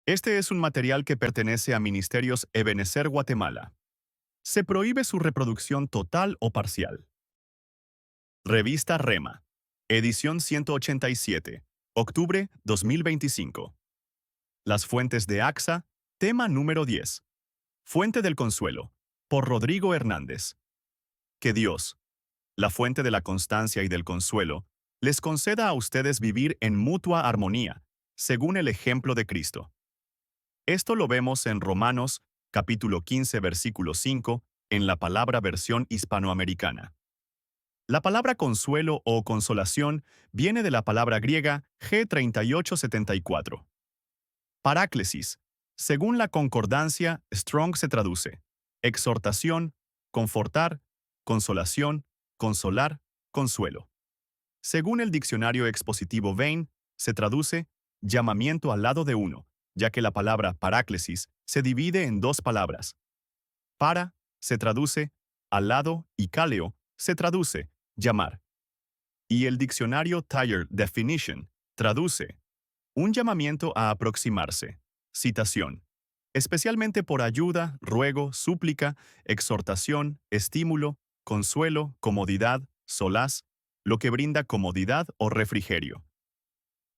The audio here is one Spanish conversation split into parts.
Este es un material que pertenece a Ministerios Ebenezer Guatemala. Se prohíbe su reproducción total o parcial. Revista Rema. Edición 187. Octubre 2025. Las fuentes de AXA. Tema número 10. Fuente del Consuelo. Por Rodrigo Hernández. Que Dios, la fuente de la constancia y del consuelo, les conceda a ustedes vivir en mutua armonía, según el ejemplo de Cristo. Esto lo vemos en Romanos, capítulo 15, versículo 5, en la palabra versión hispanoamericana. La palabra consuelo o consolación viene de la palabra griega G3874. Paráclesis. Según la concordancia, Strong se traduce: exhortación, confortar, consolación, consolar, consuelo. Según el diccionario expositivo Bain, se traduce llamamiento al lado de uno, ya que la palabra paráclesis se divide en dos palabras. Para se traduce al lado y kaleo se traduce llamar. Y el diccionario Tired Definition traduce un llamamiento a aproximarse. Citación. Especialmente por ayuda, ruego, súplica, exhortación, estímulo, consuelo, comodidad, solaz, lo que brinda comodidad o refrigerio.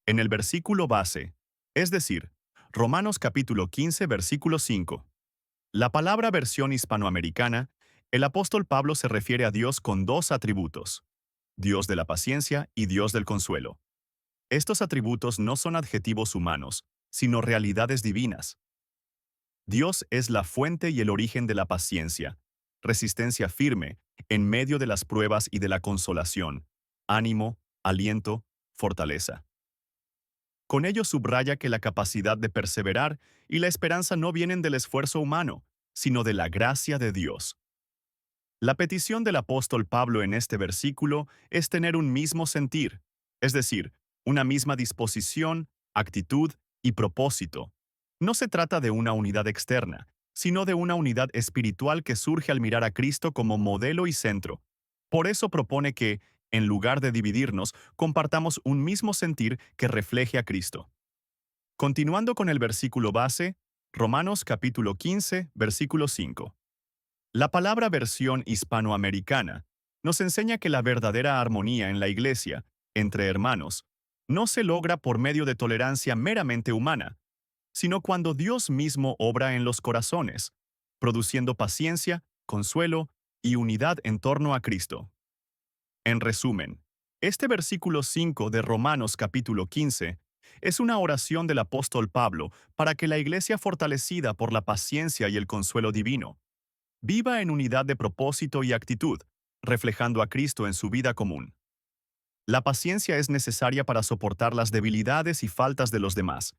En el versículo base, es decir, Romanos capítulo 15, versículo 5. La palabra versión hispanoamericana, el apóstol Pablo se refiere a Dios con dos atributos: Dios de la paciencia y Dios del consuelo. Estos atributos no son adjetivos humanos, sino realidades divinas. Dios es la fuente y el origen de la paciencia, resistencia firme en medio de las pruebas y de la consolación, ánimo, aliento, fortaleza. Con ello subraya que la capacidad de perseverar y la esperanza no vienen del esfuerzo humano, sino de la gracia de Dios. La petición del apóstol Pablo en este versículo es tener un mismo sentir, es decir, una misma disposición, actitud y propósito. No se trata de una unidad externa, sino de una unidad espiritual que surge al mirar a Cristo como modelo y centro. Por eso propone que, en lugar de dividirnos, compartamos un mismo sentir que refleje a Cristo. Continuando con el versículo base, Romanos capítulo 15, versículo 5. La palabra versión hispanoamericana nos enseña que la verdadera armonía en la iglesia, entre hermanos, no se logra por medio de tolerancia meramente humana, sino cuando Dios mismo obra en los corazones, produciendo paciencia, consuelo y unidad en torno a Cristo. En resumen, este versículo 5 de Romanos capítulo 15 es una oración del apóstol Pablo para que la iglesia fortalecida por la paciencia y el consuelo divino viva en unidad de propósito y actitud, reflejando a Cristo en su vida común. La paciencia es necesaria para soportar las debilidades y faltas de los demás,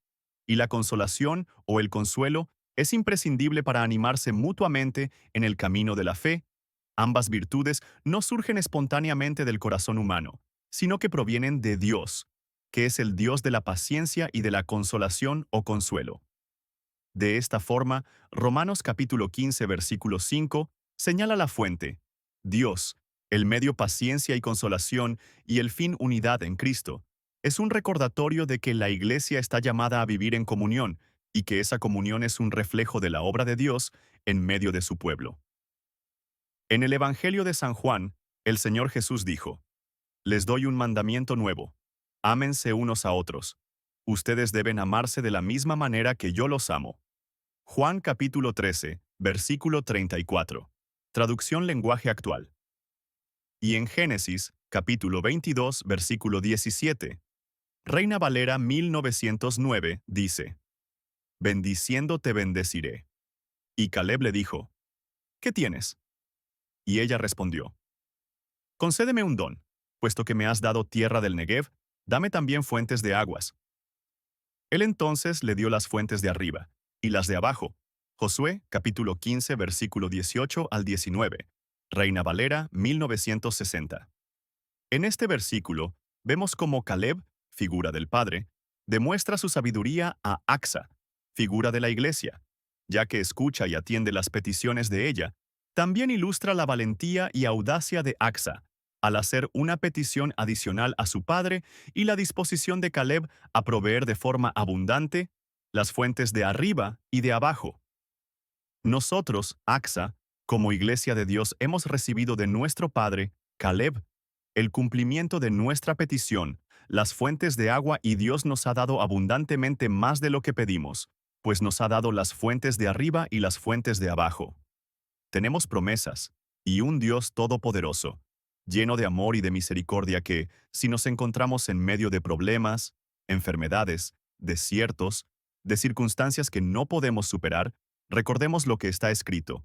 y la consolación o el consuelo es imprescindible para animarse mutuamente en el camino de la fe. Ambas virtudes no surgen espontáneamente del corazón humano, sino que provienen de Dios, que es el Dios de la paciencia y de la consolación o consuelo. De esta forma, Romanos capítulo 15, versículo 5, señala la fuente, Dios, el medio paciencia y consolación y el fin unidad en Cristo. Es un recordatorio de que la Iglesia está llamada a vivir en comunión y que esa comunión es un reflejo de la obra de Dios en medio de su pueblo. En el Evangelio de San Juan, el Señor Jesús dijo, Les doy un mandamiento nuevo, ámense unos a otros. Ustedes deben amarse de la misma manera que yo los amo. Juan capítulo 13, versículo 34. Traducción lenguaje actual. Y en Génesis, capítulo 22, versículo 17. Reina Valera 1909 dice, Bendiciendo te bendeciré. Y Caleb le dijo, ¿qué tienes? Y ella respondió, Concédeme un don, puesto que me has dado tierra del Negev, dame también fuentes de aguas. Él entonces le dio las fuentes de arriba, y las de abajo. Josué, capítulo 15, versículo 18 al 19. Reina Valera, 1960. En este versículo, vemos cómo Caleb, figura del Padre, demuestra su sabiduría a Axa, figura de la Iglesia, ya que escucha y atiende las peticiones de ella. También ilustra la valentía y audacia de Axa, al hacer una petición adicional a su padre y la disposición de Caleb a proveer de forma abundante las fuentes de arriba y de abajo. Nosotros, AXA, como Iglesia de Dios, hemos recibido de nuestro padre, Caleb, el cumplimiento de nuestra petición, las fuentes de agua, y Dios nos ha dado abundantemente más de lo que pedimos, pues nos ha dado las fuentes de arriba y las fuentes de abajo. Tenemos promesas y un Dios todopoderoso, lleno de amor y de misericordia que, si nos encontramos en medio de problemas, enfermedades, desiertos, de circunstancias que no podemos superar, recordemos lo que está escrito.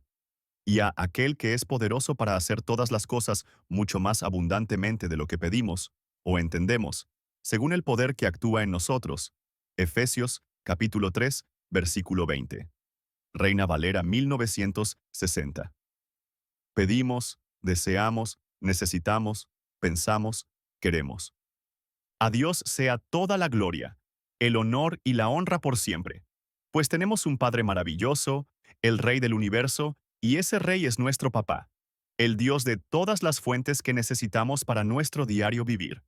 Y a aquel que es poderoso para hacer todas las cosas mucho más abundantemente de lo que pedimos o entendemos, según el poder que actúa en nosotros. Efesios, capítulo 3, versículo 20. Reina Valera 1960. Pedimos, deseamos, necesitamos, pensamos, queremos. A Dios sea toda la gloria, el honor y la honra por siempre, pues tenemos un Padre maravilloso, el Rey del universo, y ese Rey es nuestro Papá, el Dios de todas las fuentes que necesitamos para nuestro diario vivir.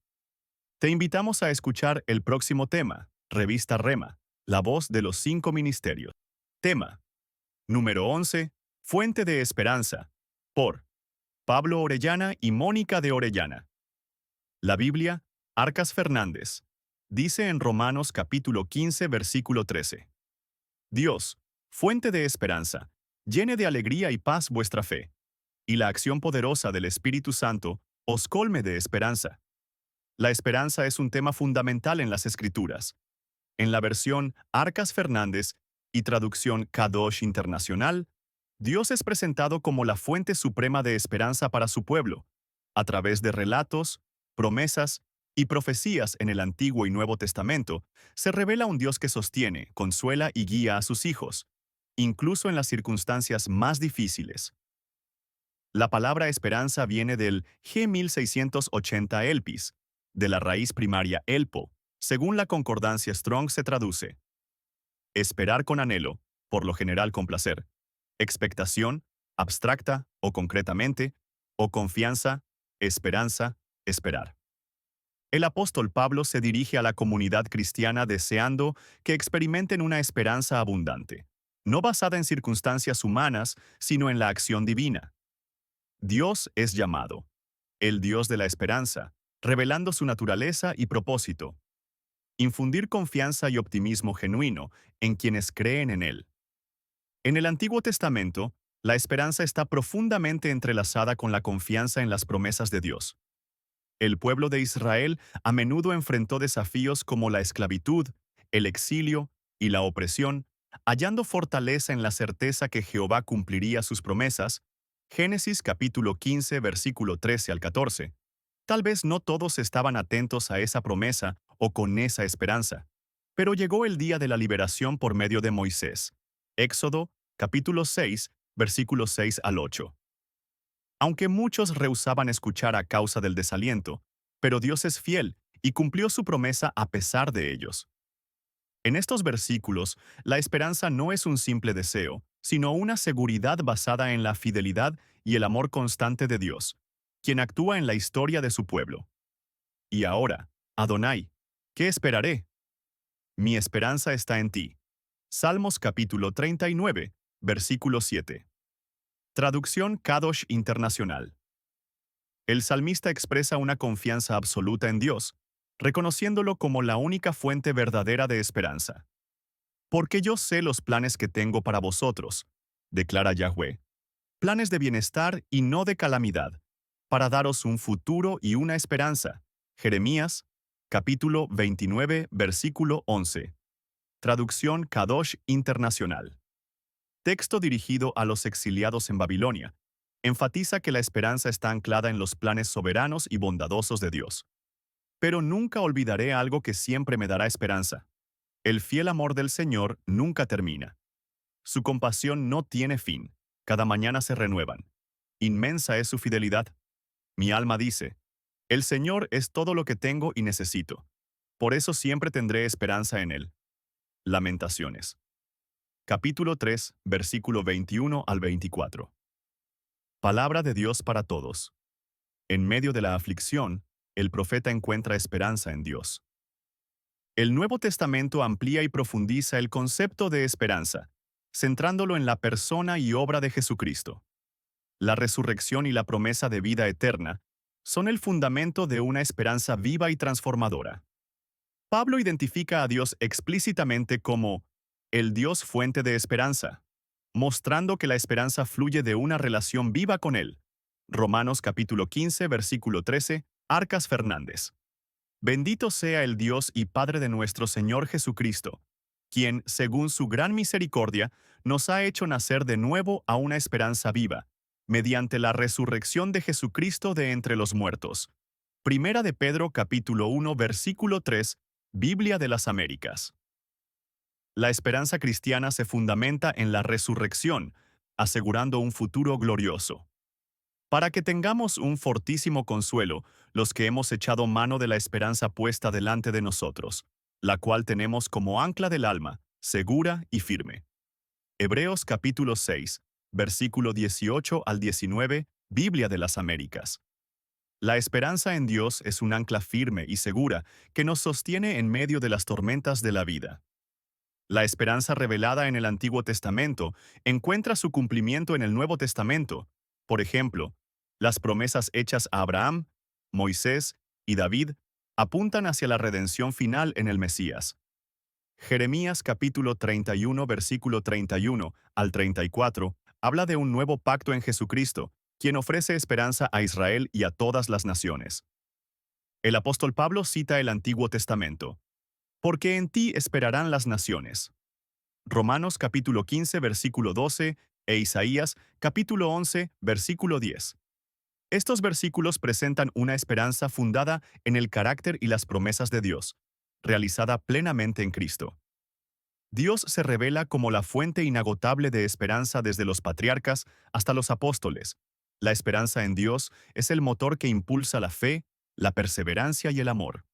Te invitamos a escuchar el próximo tema, Revista Rema, la voz de los 5 ministerios. Tema número 11, Fuente de Esperanza, por Pablo Orellana y Mónica de Orellana. La Biblia, Arcas Fernández, dice en Romanos capítulo 15, versículo 13. Dios, fuente de esperanza, llene de alegría y paz vuestra fe, y la acción poderosa del Espíritu Santo os colme de esperanza. La esperanza es un tema fundamental en las Escrituras. En la versión Arcas Fernández y traducción Kadosh Internacional, Dios es presentado como la fuente suprema de esperanza para su pueblo, a través de relatos, promesas y profecías en el Antiguo y Nuevo Testamento. Se revela un Dios que sostiene, consuela y guía a sus hijos, incluso en las circunstancias más difíciles. La palabra esperanza viene del G1680 elpis, de la raíz primaria elpo. Según la concordancia Strong se traduce: esperar con anhelo, por lo general con placer; expectación, abstracta o concretamente; o confianza, esperanza, esperar. El apóstol Pablo se dirige a la comunidad cristiana deseando que experimenten una esperanza abundante, no basada en circunstancias humanas, sino en la acción divina. Dios es llamado el Dios de la esperanza, revelando su naturaleza y propósito. Infundir confianza y optimismo genuino en quienes creen en Él. En el Antiguo Testamento, la esperanza está profundamente entrelazada con la confianza en las promesas de Dios. El pueblo de Israel a menudo enfrentó desafíos como la esclavitud, el exilio y la opresión, hallando fortaleza en la certeza que Jehová cumpliría sus promesas. Génesis capítulo 15, versículo 13 al 14. Tal vez no todos estaban atentos a esa promesa o con esa esperanza, pero llegó el día de la liberación por medio de Moisés. Éxodo capítulo 6, versículos 6 al 8. Aunque muchos rehusaban escuchar a causa del desaliento, pero Dios es fiel y cumplió su promesa a pesar de ellos. En estos versículos, la esperanza no es un simple deseo, sino una seguridad basada en la fidelidad y el amor constante de Dios, quien actúa en la historia de su pueblo. Y ahora, Adonai, ¿qué esperaré? Mi esperanza está en ti. Salmos capítulo 39, versículo 7. Traducción Kadosh Internacional. El salmista expresa una confianza absoluta en Dios, reconociéndolo como la única fuente verdadera de esperanza. Porque yo sé los planes que tengo para vosotros, declara Yahweh, planes de bienestar y no de calamidad, para daros un futuro y una esperanza. Jeremías, capítulo 29, versículo 11. Traducción Kadosh Internacional. Texto dirigido a los exiliados en Babilonia. Enfatiza que la esperanza está anclada en los planes soberanos y bondadosos de Dios. Pero nunca olvidaré algo que siempre me dará esperanza. El fiel amor del Señor nunca termina. Su compasión no tiene fin. Cada mañana se renuevan. Inmensa es su fidelidad. Mi alma dice: el Señor es todo lo que tengo y necesito. Por eso siempre tendré esperanza en Él. Lamentaciones. Capítulo 3, versículo 21 al 24. Palabra de Dios para todos. En medio de la aflicción, el profeta encuentra esperanza en Dios. El Nuevo Testamento amplía y profundiza el concepto de esperanza, centrándolo en la persona y obra de Jesucristo. La resurrección y la promesa de vida eterna son el fundamento de una esperanza viva y transformadora. Pablo identifica a Dios explícitamente como el Dios fuente de esperanza, mostrando que la esperanza fluye de una relación viva con Él. Romanos capítulo 15, versículo 13, Arcas Fernández. Bendito sea el Dios y Padre de nuestro Señor Jesucristo, quien, según su gran misericordia, nos ha hecho nacer de nuevo a una esperanza viva, mediante la resurrección de Jesucristo de entre los muertos. Primera de Pedro capítulo 1, versículo 3, Biblia de las Américas. La esperanza cristiana se fundamenta en la resurrección, asegurando un futuro glorioso. Para que tengamos un fortísimo consuelo, los que hemos echado mano de la esperanza puesta delante de nosotros, la cual tenemos como ancla del alma, segura y firme. Hebreos capítulo 6, versículo 18 al 19, Biblia de las Américas. La esperanza en Dios es un ancla firme y segura que nos sostiene en medio de las tormentas de la vida. La esperanza revelada en el Antiguo Testamento encuentra su cumplimiento en el Nuevo Testamento. Por ejemplo, las promesas hechas a Abraham, Moisés y David apuntan hacia la redención final en el Mesías. Jeremías capítulo 31, versículo 31 al 34, habla de un nuevo pacto en Jesucristo, quien ofrece esperanza a Israel y a todas las naciones. El apóstol Pablo cita el Antiguo Testamento. Porque en ti esperarán las naciones. Romanos capítulo 15, versículo 12, e Isaías capítulo 11, versículo 10. Estos versículos presentan una esperanza fundada en el carácter y las promesas de Dios, realizada plenamente en Cristo. Dios se revela como la fuente inagotable de esperanza desde los patriarcas hasta los apóstoles. La esperanza en Dios es el motor que impulsa la fe, la perseverancia y el amor.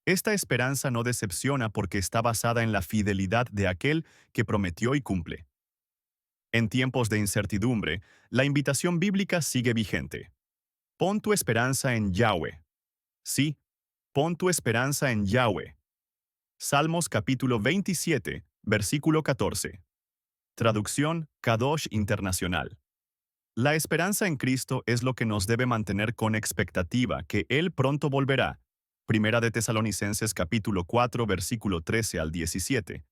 Esta esperanza no decepciona porque está basada en la fidelidad de aquel que prometió y cumple. En tiempos de incertidumbre, la invitación bíblica sigue vigente. Pon tu esperanza en Yahweh. Sí, pon tu esperanza en Yahweh. Salmos capítulo 27, versículo 14. Traducción Kadosh Internacional. La esperanza en Cristo es lo que nos debe mantener con expectativa que Él pronto volverá. Primera de Tesalonicenses capítulo 4, versículo 13 al 17.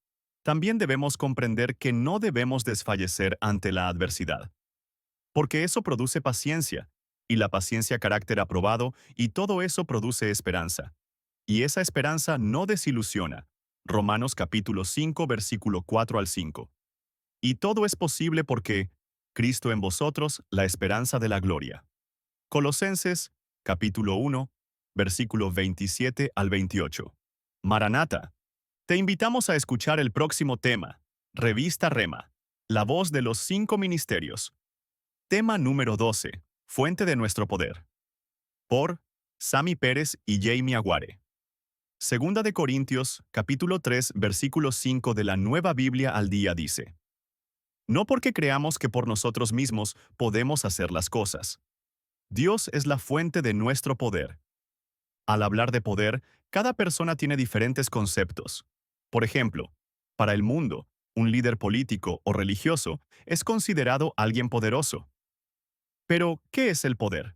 También debemos comprender que no debemos desfallecer ante la adversidad, porque eso produce paciencia, y la paciencia carácter aprobado, y todo eso produce esperanza. Y esa esperanza no desilusiona. Romanos capítulo 5, versículo 4 al 5. Y todo es posible porque Cristo en vosotros, la esperanza de la gloria. Colosenses capítulo 1, versículo 27 al 28. Maranata. Te invitamos a escuchar el próximo tema, Revista Rema, la voz de los 5 ministerios. Tema número 12, Fuente de nuestro poder. Por Sammy Pérez y Jamie Aguare. Segunda de Corintios, capítulo 3, versículo 5 de la Nueva Biblia al Día dice: No porque creamos que por nosotros mismos podemos hacer las cosas. Dios es la fuente de nuestro poder. Al hablar de poder, cada persona tiene diferentes conceptos. Por ejemplo, para el mundo, un líder político o religioso es considerado alguien poderoso. Pero, ¿qué es el poder?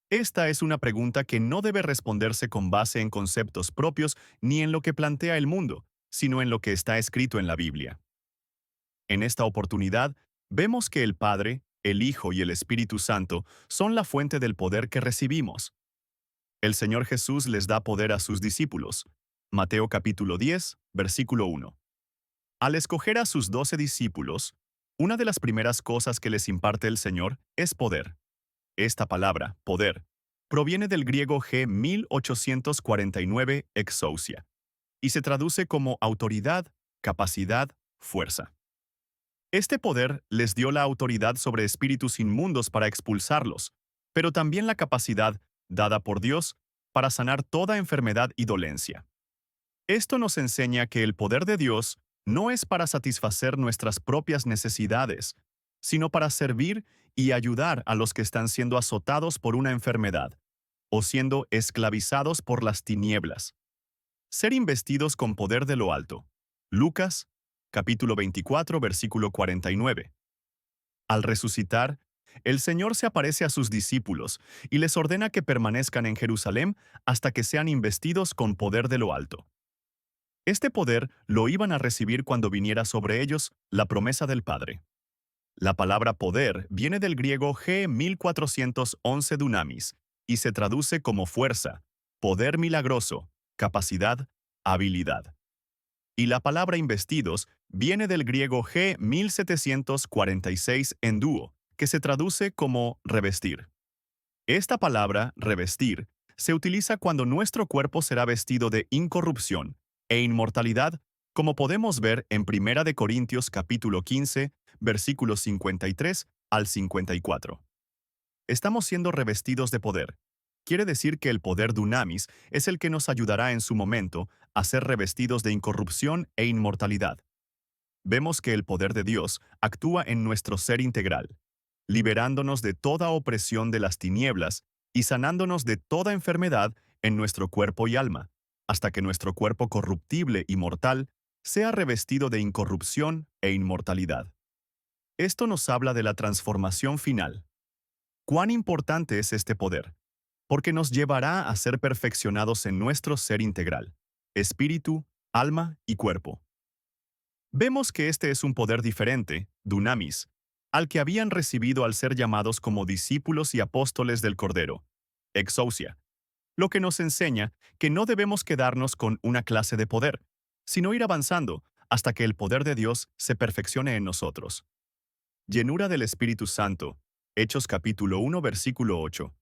Esta es una pregunta que no debe responderse con base en conceptos propios ni en lo que plantea el mundo, sino en lo que está escrito en la Biblia. En esta oportunidad, vemos que el Padre, el Hijo y el Espíritu Santo son la fuente del poder que recibimos. El Señor Jesús les da poder a sus discípulos. Mateo capítulo 10, versículo 1. Al escoger a sus 12 discípulos, una de las primeras cosas que les imparte el Señor es poder. Esta palabra, poder, proviene del griego G 1849 exousia, y se traduce como autoridad, capacidad, fuerza. Este poder les dio la autoridad sobre espíritus inmundos para expulsarlos, pero también la capacidad, dada por Dios, para sanar toda enfermedad y dolencia. Esto nos enseña que el poder de Dios no es para satisfacer nuestras propias necesidades, sino para servir y ayudar a los que están siendo azotados por una enfermedad o siendo esclavizados por las tinieblas. Ser investidos con poder de lo alto. Lucas, capítulo 24, versículo 49. Al resucitar, el Señor se aparece a sus discípulos y les ordena que permanezcan en Jerusalén hasta que sean investidos con poder de lo alto. Este poder lo iban a recibir cuando viniera sobre ellos la promesa del Padre. La palabra poder viene del griego G1411 dunamis y se traduce como fuerza, poder milagroso, capacidad, habilidad. Y la palabra investidos viene del griego G1746 enduo, que se traduce como revestir. Esta palabra, revestir, se utiliza cuando nuestro cuerpo será vestido de incorrupción e inmortalidad, como podemos ver en 1 de Corintios capítulo 15, versículos 53 al 54. Estamos siendo revestidos de poder. Quiere decir que el poder dunamis es el que nos ayudará en su momento a ser revestidos de incorrupción e inmortalidad. Vemos que el poder de Dios actúa en nuestro ser integral, liberándonos de toda opresión de las tinieblas y sanándonos de toda enfermedad en nuestro cuerpo y alma, hasta que nuestro cuerpo corruptible y mortal sea revestido de incorrupción e inmortalidad. Esto nos habla de la transformación final. ¿Cuán importante es este poder? Porque nos llevará a ser perfeccionados en nuestro ser integral, espíritu, alma y cuerpo. Vemos que este es un poder diferente, dunamis, al que habían recibido al ser llamados como discípulos y apóstoles del Cordero, exousia, lo que nos enseña que no debemos quedarnos con una clase de poder, sino ir avanzando hasta que el poder de Dios se perfeccione en nosotros. Llenura del Espíritu Santo, Hechos capítulo 1 versículo 8.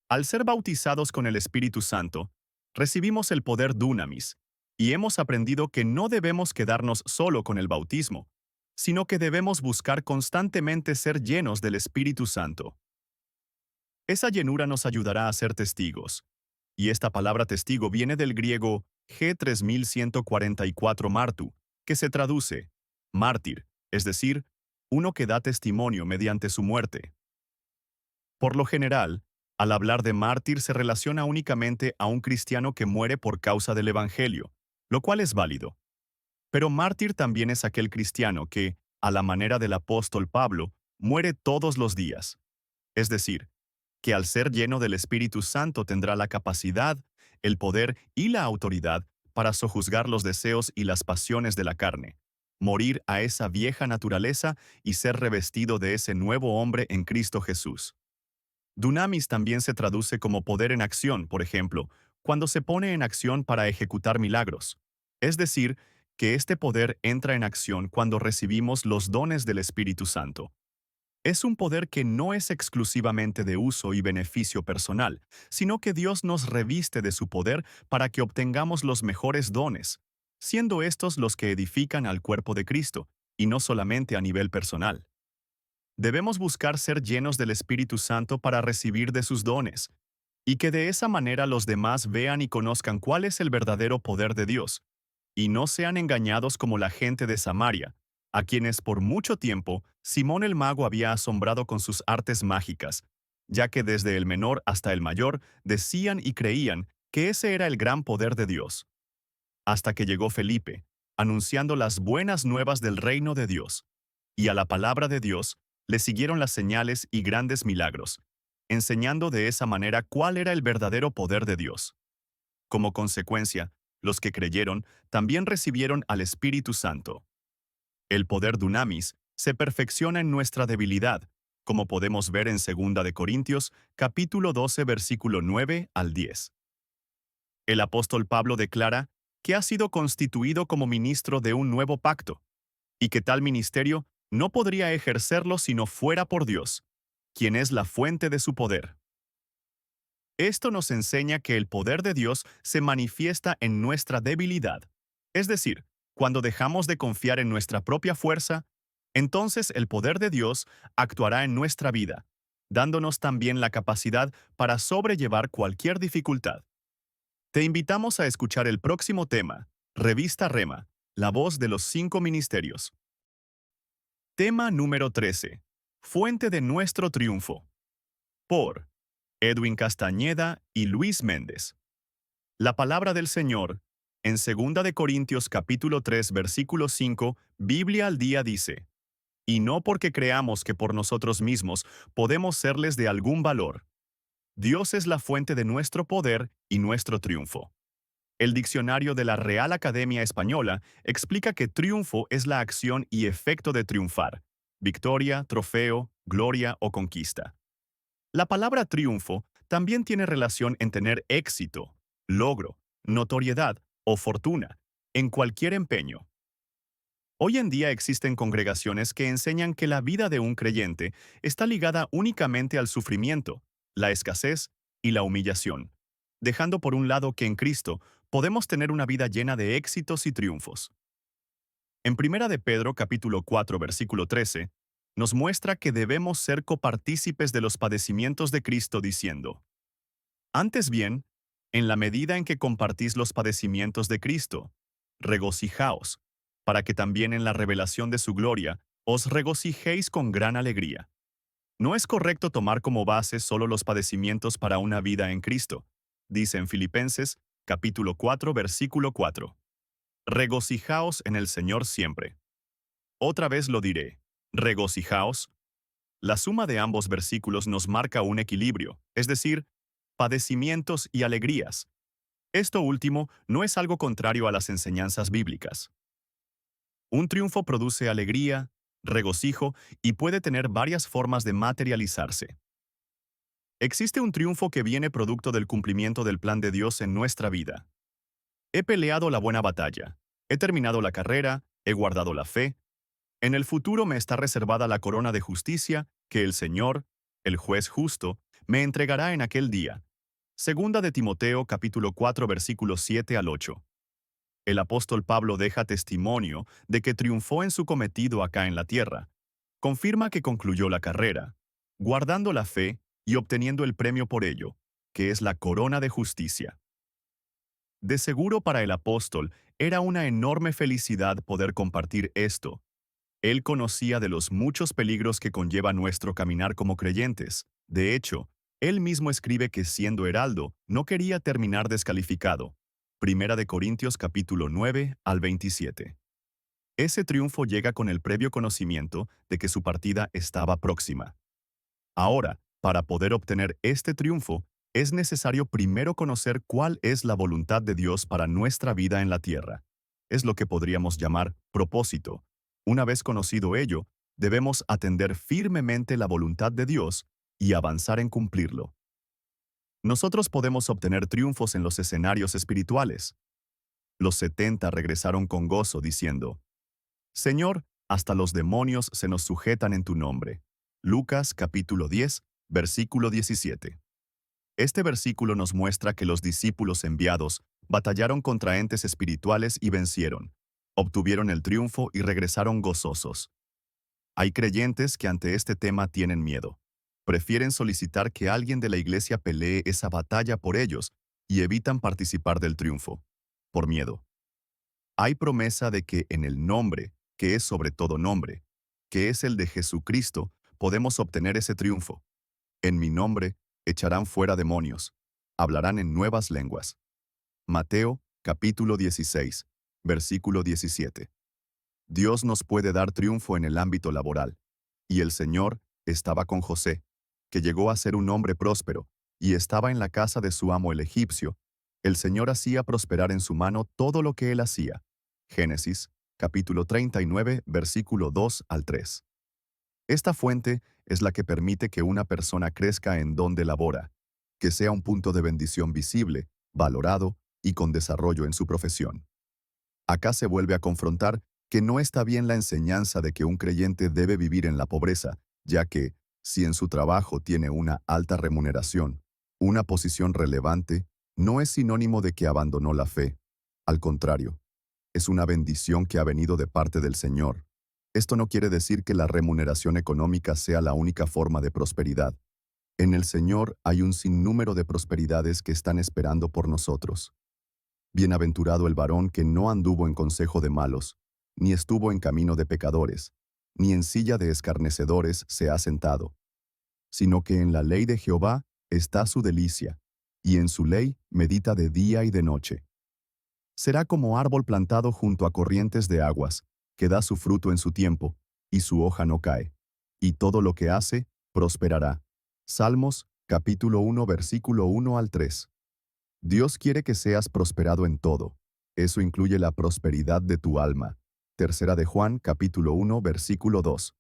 Al ser bautizados con el Espíritu Santo, recibimos el poder dunamis, y hemos aprendido que no debemos quedarnos solo con el bautismo, sino que debemos buscar constantemente ser llenos del Espíritu Santo. Esa llenura nos ayudará a ser testigos, y esta palabra testigo viene del griego G3144 martu, que se traduce mártir, es decir, uno que da testimonio mediante su muerte. Por lo general, al hablar de mártir se relaciona únicamente a un cristiano que muere por causa del Evangelio, lo cual es válido. Pero mártir también es aquel cristiano que, a la manera del apóstol Pablo, muere todos los días. Es decir, que al ser lleno del Espíritu Santo tendrá la capacidad, el poder y la autoridad para sojuzgar los deseos y las pasiones de la carne, morir a esa vieja naturaleza y ser revestido de ese nuevo hombre en Cristo Jesús. Dunamis también se traduce como poder en acción, por ejemplo, cuando se pone en acción para ejecutar milagros. Es decir, que este poder entra en acción cuando recibimos los dones del Espíritu Santo. Es un poder que no es exclusivamente de uso y beneficio personal, sino que Dios nos reviste de su poder para que obtengamos los mejores dones, siendo estos los que edifican al cuerpo de Cristo, y no solamente a nivel personal. Debemos buscar ser llenos del Espíritu Santo para recibir de sus dones, y que de esa manera los demás vean y conozcan cuál es el verdadero poder de Dios, y no sean engañados como la gente de Samaria, a quienes por mucho tiempo Simón el mago había asombrado con sus artes mágicas, ya que desde el menor hasta el mayor decían y creían que ese era el gran poder de Dios. Hasta que llegó Felipe, anunciando las buenas nuevas del reino de Dios, y a la palabra de Dios le siguieron las señales y grandes milagros, enseñando de esa manera cuál era el verdadero poder de Dios. Como consecuencia, los que creyeron también recibieron al Espíritu Santo. El poder dunamis se perfecciona en nuestra debilidad, como podemos ver en 2 de Corintios, capítulo 12, versículo 9 al 10. El apóstol Pablo declara que ha sido constituido como ministro de un nuevo pacto, y que tal ministerio no podría ejercerlo si no fuera por Dios, quien es la fuente de su poder. Esto nos enseña que el poder de Dios se manifiesta en nuestra debilidad, es decir, cuando dejamos de confiar en nuestra propia fuerza, entonces el poder de Dios actuará en nuestra vida, dándonos también la capacidad para sobrellevar cualquier dificultad. Te invitamos a escuchar el próximo tema, Revista Rema, la voz de los 5 ministerios. Tema número 13. Fuente de nuestro triunfo. Por Edwin Castañeda y Luis Méndez. La palabra del Señor En 2 capítulo 3, versículo 5, Biblia al día dice, y no porque creamos que por nosotros mismos podemos serles de algún valor. Dios es la fuente de nuestro poder y nuestro triunfo. El diccionario de la Real Academia Española explica que triunfo es la acción y efecto de triunfar, victoria, trofeo, gloria o conquista. La palabra triunfo también tiene relación en tener éxito, logro, notoriedad o fortuna en cualquier empeño. Hoy en día existen congregaciones que enseñan que la vida de un creyente está ligada únicamente al sufrimiento, la escasez y la humillación, dejando por un lado que en Cristo podemos tener una vida llena de éxitos y triunfos. En Primera de Pedro capítulo 4 versículo 13, nos muestra que debemos ser copartícipes de los padecimientos de Cristo diciendo, antes bien, en la medida en que compartís los padecimientos de Cristo, regocijaos, para que también en la revelación de su gloria os regocijéis con gran alegría. No es correcto tomar como base solo los padecimientos para una vida en Cristo, dice en Filipenses, capítulo 4, versículo 4. Regocijaos en el Señor siempre. Otra vez lo diré, regocijaos. La suma de ambos versículos nos marca un equilibrio, es decir, padecimientos y alegrías. Esto último no es algo contrario a las enseñanzas bíblicas. Un triunfo produce alegría, regocijo y puede tener varias formas de materializarse. Existe un triunfo que viene producto del cumplimiento del plan de Dios en nuestra vida. He peleado la buena batalla, he terminado la carrera, he guardado la fe. En el futuro me está reservada la corona de justicia que el Señor, el juez justo, me entregará en aquel día. Segunda de Timoteo capítulo 4 versículos 7 al 8. El apóstol Pablo deja testimonio de que triunfó en su cometido acá en la tierra. Confirma que concluyó la carrera, guardando la fe y obteniendo el premio por ello, que es la corona de justicia. De seguro para el apóstol era una enorme felicidad poder compartir esto. Él conocía de los muchos peligros que conlleva nuestro caminar como creyentes. De hecho, él mismo escribe que siendo heraldo, no quería terminar descalificado. Primera de Corintios capítulo 9 al 27. Ese triunfo llega con el previo conocimiento de que su partida estaba próxima. Ahora, para poder obtener este triunfo, es necesario primero conocer cuál es la voluntad de Dios para nuestra vida en la tierra. Es lo que podríamos llamar propósito. Una vez conocido ello, debemos atender firmemente la voluntad de Dios y avanzar en cumplirlo. Nosotros podemos obtener triunfos en los escenarios espirituales. Los 70 regresaron con gozo diciendo, Señor, hasta los demonios se nos sujetan en tu nombre. Lucas capítulo 10, versículo 17. Este versículo nos muestra que los discípulos enviados batallaron contra entes espirituales y vencieron, obtuvieron el triunfo y regresaron gozosos. Hay creyentes que ante este tema tienen miedo. Prefieren solicitar que alguien de la iglesia pelee esa batalla por ellos y evitan participar del triunfo, por miedo. Hay promesa de que en el nombre, que es sobre todo nombre, que es el de Jesucristo, podemos obtener ese triunfo. En mi nombre echarán fuera demonios, hablarán en nuevas lenguas. Mateo, capítulo 16, versículo 17. Dios nos puede dar triunfo en el ámbito laboral. Y el Señor estaba con José, que llegó a ser un hombre próspero, y estaba en la casa de su amo el egipcio. El Señor hacía prosperar en su mano todo lo que él hacía. Génesis, capítulo 39, versículo 2 al 3. Esta fuente es la que permite que una persona crezca en donde labora, que sea un punto de bendición visible, valorado y con desarrollo en su profesión. Acá se vuelve a confrontar que no está bien la enseñanza de que un creyente debe vivir en la pobreza, ya que, si en su trabajo tiene una alta remuneración, una posición relevante, no es sinónimo de que abandonó la fe. Al contrario, es una bendición que ha venido de parte del Señor. Esto no quiere decir que la remuneración económica sea la única forma de prosperidad. En el Señor hay un sinnúmero de prosperidades que están esperando por nosotros. Bienaventurado el varón que no anduvo en consejo de malos, ni estuvo en camino de pecadores, ni en silla de escarnecedores se ha sentado, sino que en la ley de Jehová está su delicia, y en su ley medita de día y de noche. Será como árbol plantado junto a corrientes de aguas, que da su fruto en su tiempo, y su hoja no cae. Y todo lo que hace, prosperará. Salmos, capítulo 1, versículo 1 al 3. Dios quiere que seas prosperado en todo. Eso incluye la prosperidad de tu alma. Tercera de Juan, capítulo 1, versículo 2.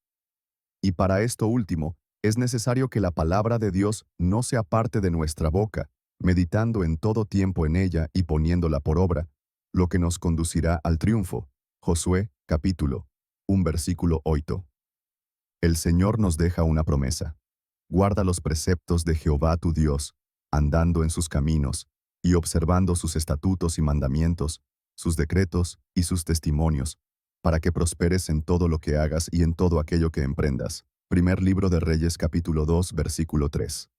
Y para esto último, es necesario que la palabra de Dios no se aparte de nuestra boca, meditando en todo tiempo en ella y poniéndola por obra, lo que nos conducirá al triunfo. Josué, capítulo 1, versículo 8. El Señor nos deja una promesa. Guarda los preceptos de Jehová tu Dios, andando en sus caminos, y observando sus estatutos y mandamientos, sus decretos y sus testimonios, para que prosperes en todo lo que hagas y en todo aquello que emprendas. Primer libro de Reyes capítulo 2, versículo 3.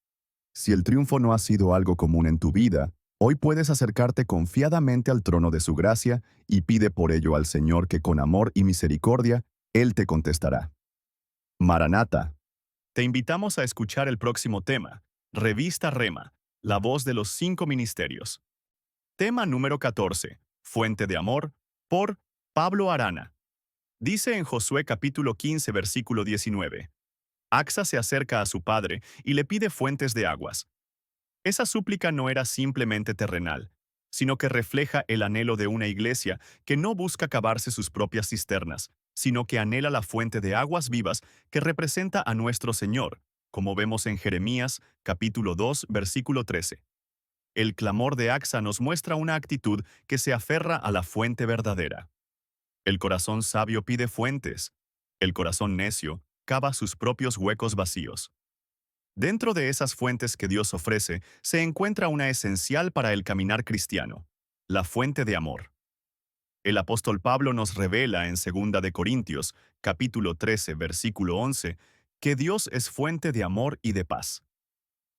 Si el triunfo no ha sido algo común en tu vida, hoy puedes acercarte confiadamente al trono de su gracia y pide por ello al Señor que con amor y misericordia, Él te contestará. Maranata. Te invitamos a escuchar el próximo tema, Revista Rema, la voz de los 5 ministerios. Tema número 14, Fuente de Amor, por Pablo Arana. Dice en Josué capítulo 15, versículo 19. Axa se acerca a su padre y le pide fuentes de aguas. Esa súplica no era simplemente terrenal, sino que refleja el anhelo de una iglesia que no busca cavarse sus propias cisternas, sino que anhela la fuente de aguas vivas que representa a nuestro Señor, como vemos en Jeremías, capítulo 2, versículo 13. El clamor de Axa nos muestra una actitud que se aferra a la fuente verdadera. El corazón sabio pide fuentes. El corazón necio cava sus propios huecos vacíos. Dentro de esas fuentes que Dios ofrece, se encuentra una esencial para el caminar cristiano, la fuente de amor. El apóstol Pablo nos revela en 2 de Corintios, capítulo 13, versículo 11, que Dios es fuente de amor y de paz.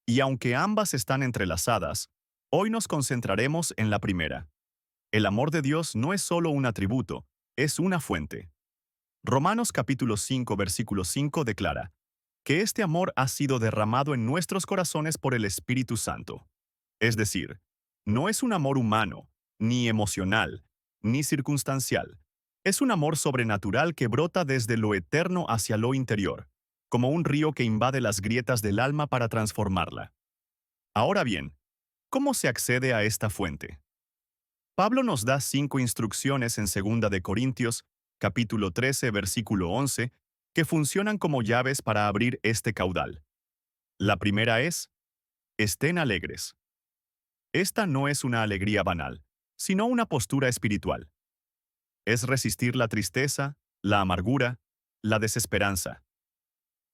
Y aunque ambas están entrelazadas, hoy nos concentraremos en la primera. El amor de Dios no es solo un atributo, es una fuente. Romanos capítulo 5, versículo 5 declara que este amor ha sido derramado en nuestros corazones por el Espíritu Santo. Es decir, no es un amor humano, ni emocional, ni circunstancial. Es un amor sobrenatural que brota desde lo eterno hacia lo interior, como un río que invade las grietas del alma para transformarla. Ahora bien, ¿cómo se accede a esta fuente? Pablo nos da 5 instrucciones en 2 de Corintios, capítulo 13, versículo 11, que funcionan como llaves para abrir este caudal. La primera es, estén alegres. Esta no es una alegría banal, sino una postura espiritual. Es resistir la tristeza, la amargura, la desesperanza.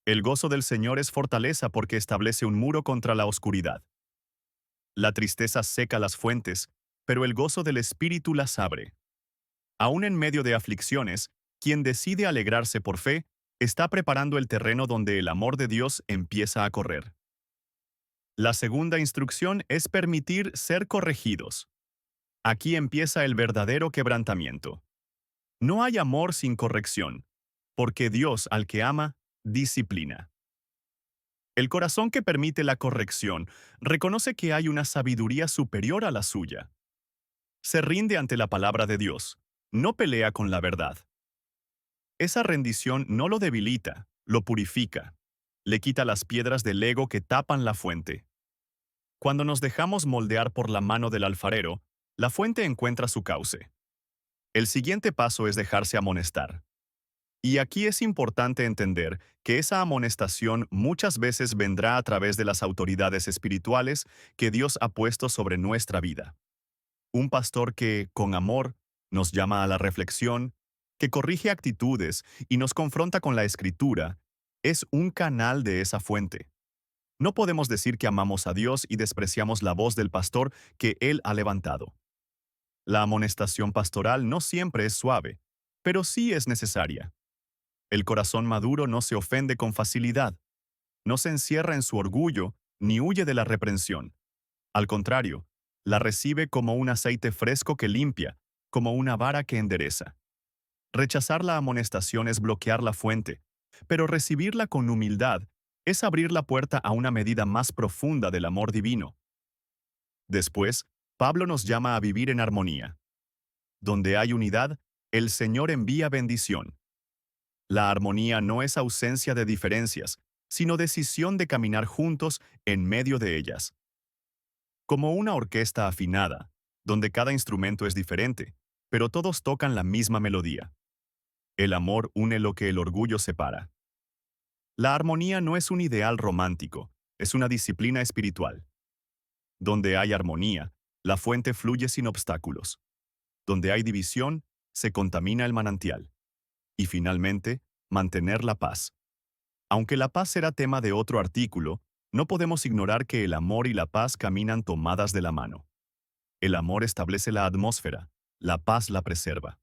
El gozo del Señor es fortaleza porque establece un muro contra la oscuridad. La tristeza seca las fuentes, pero el gozo del Espíritu las abre. Aún en medio de aflicciones, quien decide alegrarse por fe, está preparando el terreno donde el amor de Dios empieza a correr. La segunda instrucción es permitir ser corregidos. Aquí empieza el verdadero quebrantamiento. No hay amor sin corrección, porque Dios al que ama, disciplina. El corazón que permite la corrección reconoce que hay una sabiduría superior a la suya. Se rinde ante la palabra de Dios, no pelea con la verdad. Esa rendición no lo debilita, lo purifica. Le quita las piedras del ego que tapan la fuente. Cuando nos dejamos moldear por la mano del alfarero, la fuente encuentra su cauce. El siguiente paso es dejarse amonestar. Y aquí es importante entender que esa amonestación muchas veces vendrá a través de las autoridades espirituales que Dios ha puesto sobre nuestra vida. Un pastor que, con amor, nos llama a la reflexión, que corrige actitudes y nos confronta con la Escritura, es un canal de esa fuente. No podemos decir que amamos a Dios y despreciamos la voz del pastor que Él ha levantado. La amonestación pastoral no siempre es suave, pero sí es necesaria. El corazón maduro no se ofende con facilidad, no se encierra en su orgullo ni huye de la reprensión. Al contrario, la recibe como un aceite fresco que limpia, como una vara que endereza. Rechazar la amonestación es bloquear la fuente, pero recibirla con humildad es abrir la puerta a una medida más profunda del amor divino. Después, Pablo nos llama a vivir en armonía. Donde hay unidad, el Señor envía bendición. La armonía no es ausencia de diferencias, sino decisión de caminar juntos en medio de ellas. Como una orquesta afinada, donde cada instrumento es diferente, pero todos tocan la misma melodía. El amor une lo que el orgullo separa. La armonía no es un ideal romántico, es una disciplina espiritual. Donde hay armonía, la fuente fluye sin obstáculos. Donde hay división, se contamina el manantial. Y finalmente, mantener la paz. Aunque la paz será tema de otro artículo, no podemos ignorar que el amor y la paz caminan tomadas de la mano. El amor establece la atmósfera, la paz la preserva.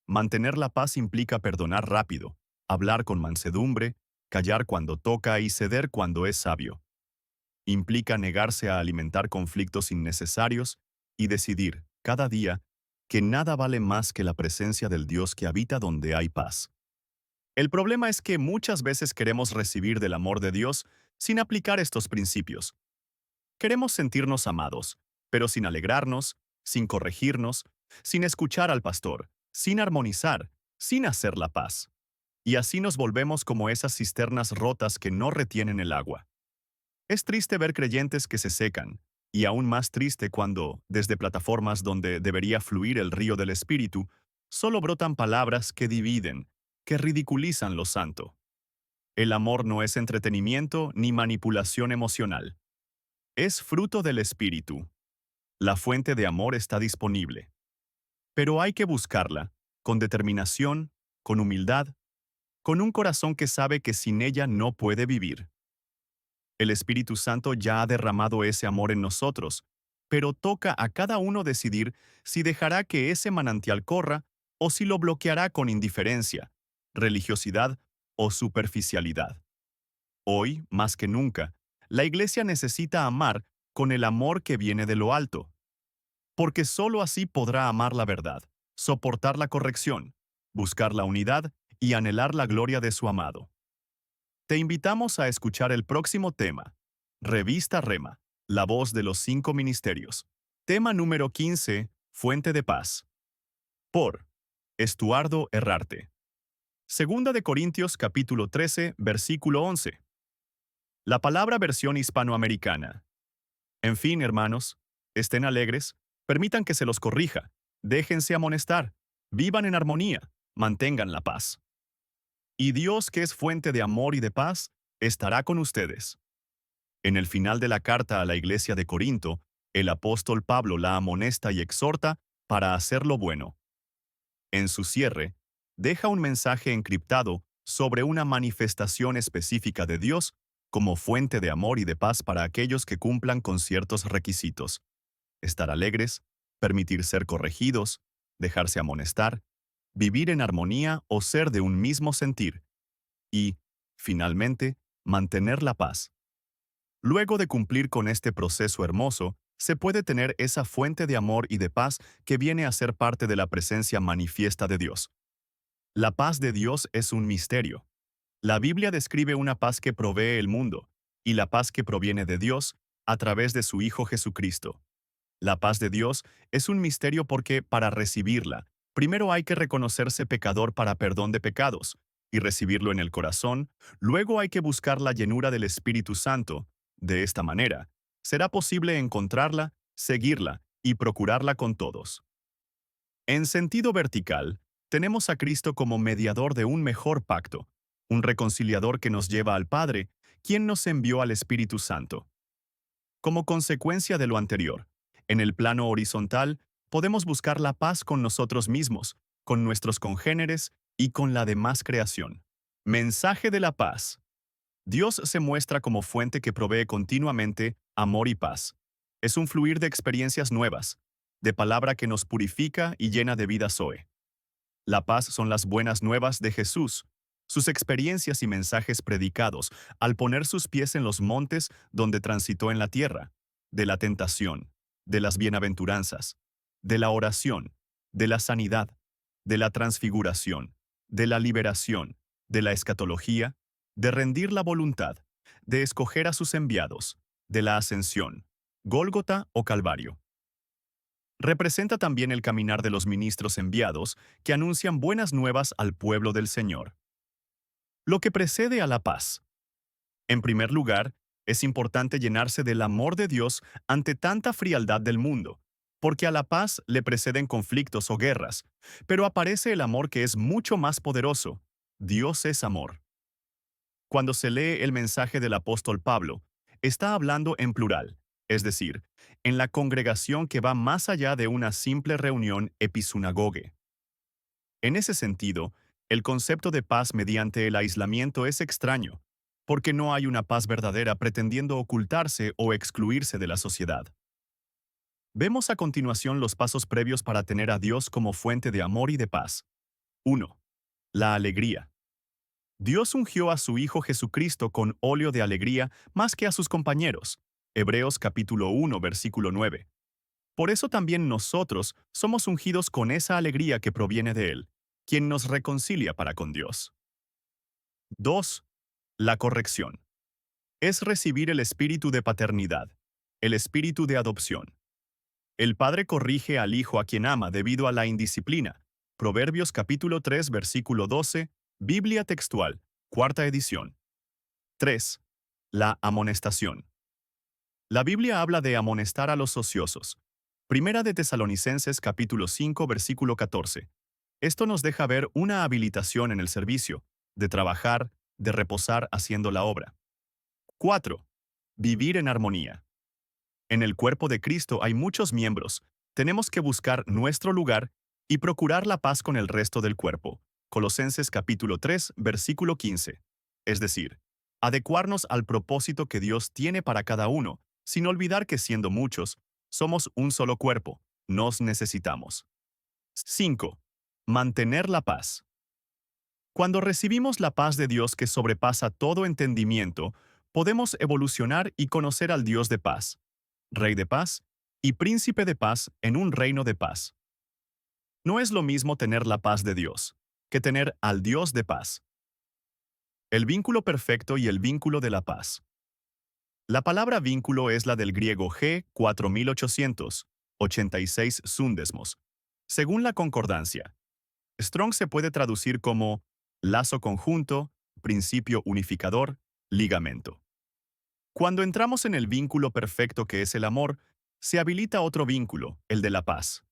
Mantener la paz implica perdonar rápido, hablar con mansedumbre, callar cuando toca y ceder cuando es sabio. Implica negarse a alimentar conflictos innecesarios y decidir, cada día, que nada vale más que la presencia del Dios que habita donde hay paz. El problema es que muchas veces queremos recibir del amor de Dios sin aplicar estos principios. Queremos sentirnos amados, pero sin alegrarnos, sin corregirnos, sin escuchar al pastor, sin armonizar, sin hacer la paz. Y así nos volvemos como esas cisternas rotas que no retienen el agua. Es triste ver creyentes que se secan, y aún más triste cuando, desde plataformas donde debería fluir el río del Espíritu, solo brotan palabras que dividen, que ridiculizan lo santo. El amor no es entretenimiento ni manipulación emocional. Es fruto del Espíritu. La fuente de amor está disponible. Pero hay que buscarla, con determinación, con humildad, con un corazón que sabe que sin ella no puede vivir. El Espíritu Santo ya ha derramado ese amor en nosotros, pero toca a cada uno decidir si dejará que ese manantial corra o si lo bloqueará con indiferencia, religiosidad o superficialidad. Hoy, más que nunca, la Iglesia necesita amar con el amor que viene de lo alto, porque sólo así podrá amar la verdad, soportar la corrección, buscar la unidad y anhelar la gloria de su amado. Te invitamos a escuchar el próximo tema, Revista Rema, la voz de los 5 ministerios. Tema número 15, Fuente de Paz. Por Estuardo Herrarte. Segunda de Corintios capítulo 13, versículo 11. La palabra versión hispanoamericana. En fin, hermanos, estén alegres, permitan que se los corrija, déjense amonestar, vivan en armonía, mantengan la paz. Y Dios, que es fuente de amor y de paz, estará con ustedes. En el final de la carta a la iglesia de Corinto, el apóstol Pablo la amonesta y exhorta para hacer lo bueno. En su cierre, deja un mensaje encriptado sobre una manifestación específica de Dios como fuente de amor y de paz para aquellos que cumplan con ciertos requisitos: estar alegres, permitir ser corregidos, dejarse amonestar, vivir en armonía o ser de un mismo sentir, y, finalmente, mantener la paz. Luego de cumplir con este proceso hermoso, se puede tener esa fuente de amor y de paz que viene a ser parte de la presencia manifiesta de Dios. La paz de Dios es un misterio. La Biblia describe una paz que provee el mundo, y la paz que proviene de Dios a través de su Hijo Jesucristo. La paz de Dios es un misterio porque, para recibirla, primero hay que reconocerse pecador para perdón de pecados, y recibirlo en el corazón, luego hay que buscar la llenura del Espíritu Santo. De esta manera, será posible encontrarla, seguirla y procurarla con todos. En sentido vertical, tenemos a Cristo como mediador de un mejor pacto, un reconciliador que nos lleva al Padre, quien nos envió al Espíritu Santo. Como consecuencia de lo anterior, en el plano horizontal, podemos buscar la paz con nosotros mismos, con nuestros congéneres y con la demás creación. Mensaje de la paz. Dios se muestra como fuente que provee continuamente amor y paz. Es un fluir de experiencias nuevas, de palabra que nos purifica y llena de vida Zoe. La paz son las buenas nuevas de Jesús, sus experiencias y mensajes predicados al poner sus pies en los montes donde transitó en la tierra, de la tentación, de las bienaventuranzas, de la oración, de la sanidad, de la transfiguración, de la liberación, de la escatología, de rendir la voluntad, de escoger a sus enviados, de la ascensión, Gólgota o Calvario. Representa también el caminar de los ministros enviados que anuncian buenas nuevas al pueblo del Señor. Lo que precede a la paz. En primer lugar, es importante llenarse del amor de Dios ante tanta frialdad del mundo, porque a la paz le preceden conflictos o guerras, pero aparece el amor que es mucho más poderoso. Dios es amor. Cuando se lee el mensaje del apóstol Pablo, está hablando en plural, es decir, en la congregación que va más allá de una simple reunión episinagoge. En ese sentido, el concepto de paz mediante el aislamiento es extraño, porque no hay una paz verdadera pretendiendo ocultarse o excluirse de la sociedad. Vemos a continuación los pasos previos para tener a Dios como fuente de amor y de paz. 1. La alegría. Dios ungió a su Hijo Jesucristo con óleo de alegría más que a sus compañeros. Hebreos capítulo 1, versículo 9. Por eso también nosotros somos ungidos con esa alegría que proviene de Él, quien nos reconcilia para con Dios. 2. La corrección. Es recibir el espíritu de paternidad, el espíritu de adopción. El padre corrige al hijo a quien ama debido a la indisciplina. Proverbios capítulo 3, versículo 12, Biblia textual, cuarta edición. 3. La amonestación. La Biblia habla de amonestar a los ociosos. Primera de Tesalonicenses capítulo 5, versículo 14. Esto nos deja ver una habilitación en el servicio, de trabajar, de reposar haciendo la obra. 4. Vivir en armonía. En el cuerpo de Cristo hay muchos miembros. Tenemos que buscar nuestro lugar y procurar la paz con el resto del cuerpo. Colosenses capítulo 3, versículo 15. Es decir, adecuarnos al propósito que Dios tiene para cada uno, sin olvidar que siendo muchos, somos un solo cuerpo, nos necesitamos. 5. Mantener la paz. Cuando recibimos la paz de Dios que sobrepasa todo entendimiento, podemos evolucionar y conocer al Dios de paz, Rey de paz y Príncipe de paz en un reino de paz. No es lo mismo tener la paz de Dios que tener al Dios de paz. El vínculo perfecto y el vínculo de la paz. La palabra vínculo es la del griego G 4886 sundesmos. Según la concordancia, Strong se puede traducir como lazo conjunto, principio unificador, ligamento. Cuando entramos en el vínculo perfecto que es el amor, se habilita otro vínculo, el de la paz.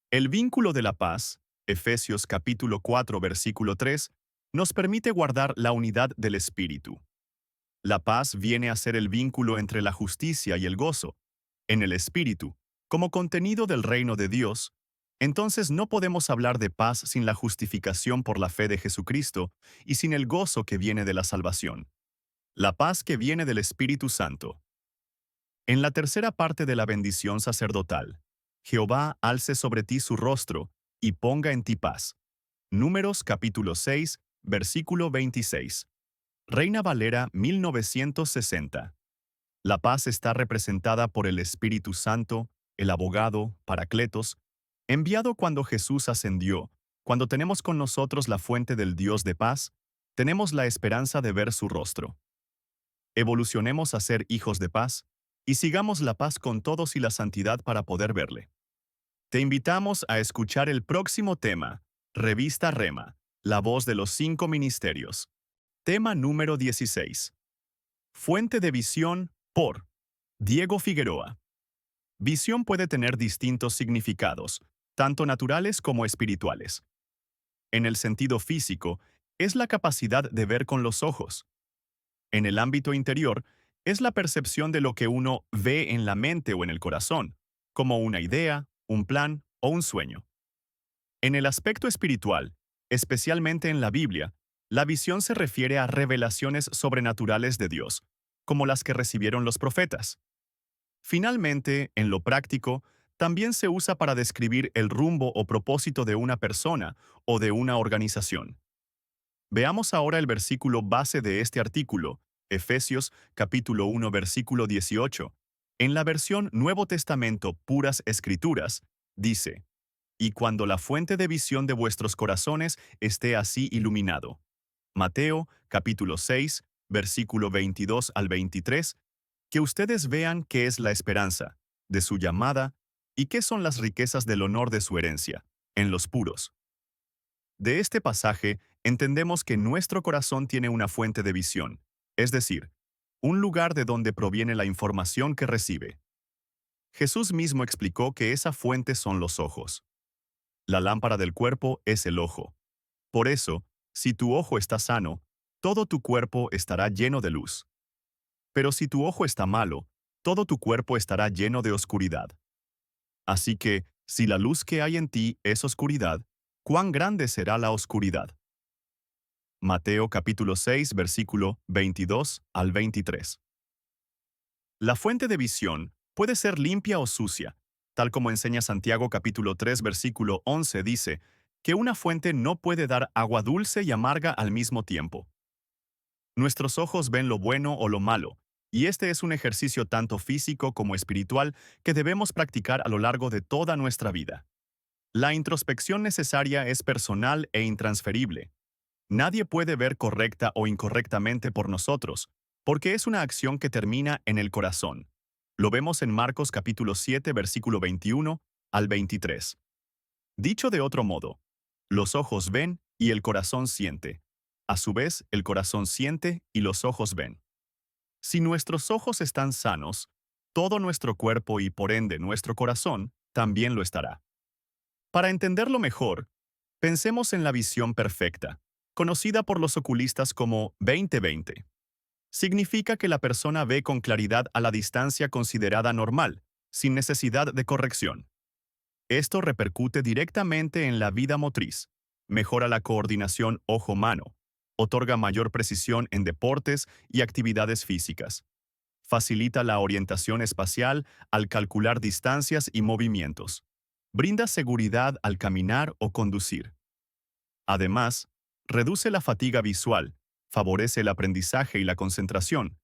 El vínculo de la paz, Efesios capítulo 4 versículo 3, nos permite guardar la unidad del espíritu. La paz viene a ser el vínculo entre la justicia y el gozo, en el espíritu, como contenido del reino de Dios. Entonces no podemos hablar de paz sin la justificación por la fe de Jesucristo y sin el gozo que viene de la salvación. La paz que viene del Espíritu Santo. En la tercera parte de la bendición sacerdotal, Jehová alce sobre ti su rostro y ponga en ti paz. Números capítulo 6, versículo 26. Reina Valera 1960. La paz está representada por el Espíritu Santo, el abogado, Paracletos, enviado cuando Jesús ascendió. Cuando tenemos con nosotros la fuente del Dios de paz, tenemos la esperanza de ver su rostro. Evolucionemos a ser hijos de paz y sigamos la paz con todos y la santidad para poder verle. Te invitamos a escuchar el próximo tema, Revista Rema, la voz de los 5 ministerios. Tema número 16. Fuente de visión, por Diego Figueroa. Visión puede tener distintos significados, tanto naturales como espirituales. En el sentido físico, es la capacidad de ver con los ojos. En el ámbito interior, es la percepción de lo que uno ve en la mente o en el corazón, como una idea, un plan o un sueño. En el aspecto espiritual, especialmente en la Biblia, la visión se refiere a revelaciones sobrenaturales de Dios, como las que recibieron los profetas. Finalmente, en lo práctico, también se usa para describir el rumbo o propósito de una persona o de una organización. Veamos ahora el versículo base de este artículo, Efesios capítulo 1 versículo 18. En la versión Nuevo Testamento Puras Escrituras, dice, «Y cuando la fuente de visión de vuestros corazones esté así iluminado». Mateo capítulo 6, versículo 22 al 23, que ustedes vean qué es la esperanza de su llamada ¿Y qué son las riquezas del honor de su herencia? En los puros. De este pasaje, entendemos que nuestro corazón tiene una fuente de visión, es decir, un lugar de donde proviene la información que recibe. Jesús mismo explicó que esa fuente son los ojos. La lámpara del cuerpo es el ojo. Por eso, si tu ojo está sano, todo tu cuerpo estará lleno de luz. Pero si tu ojo está malo, todo tu cuerpo estará lleno de oscuridad. Así que, si la luz que hay en ti es oscuridad, ¿cuán grande será la oscuridad? Mateo capítulo 6, versículo 22 al 23. La fuente de visión puede ser limpia o sucia, tal como enseña Santiago capítulo 3, versículo 11 dice, que una fuente no puede dar agua dulce y amarga al mismo tiempo. Nuestros ojos ven lo bueno o lo malo, y este es un ejercicio tanto físico como espiritual que debemos practicar a lo largo de toda nuestra vida. La introspección necesaria es personal e intransferible. Nadie puede ver correcta o incorrectamente por nosotros, porque es una acción que termina en el corazón. Lo vemos en Marcos capítulo 7, versículo 21 al 23. Dicho de otro modo, los ojos ven y el corazón siente. A su vez, el corazón siente y los ojos ven. Si nuestros ojos están sanos, todo nuestro cuerpo y por ende nuestro corazón también lo estará. Para entenderlo mejor, pensemos en la visión perfecta, conocida por los oculistas como 20/20. Significa que la persona ve con claridad a la distancia considerada normal, sin necesidad de corrección. Esto repercute directamente en la vida motriz, mejora la coordinación ojo-mano, otorga mayor precisión en deportes y actividades físicas, facilita la orientación espacial al calcular distancias y movimientos, brinda seguridad al caminar o conducir. Además, reduce la fatiga visual, favorece el aprendizaje y la concentración,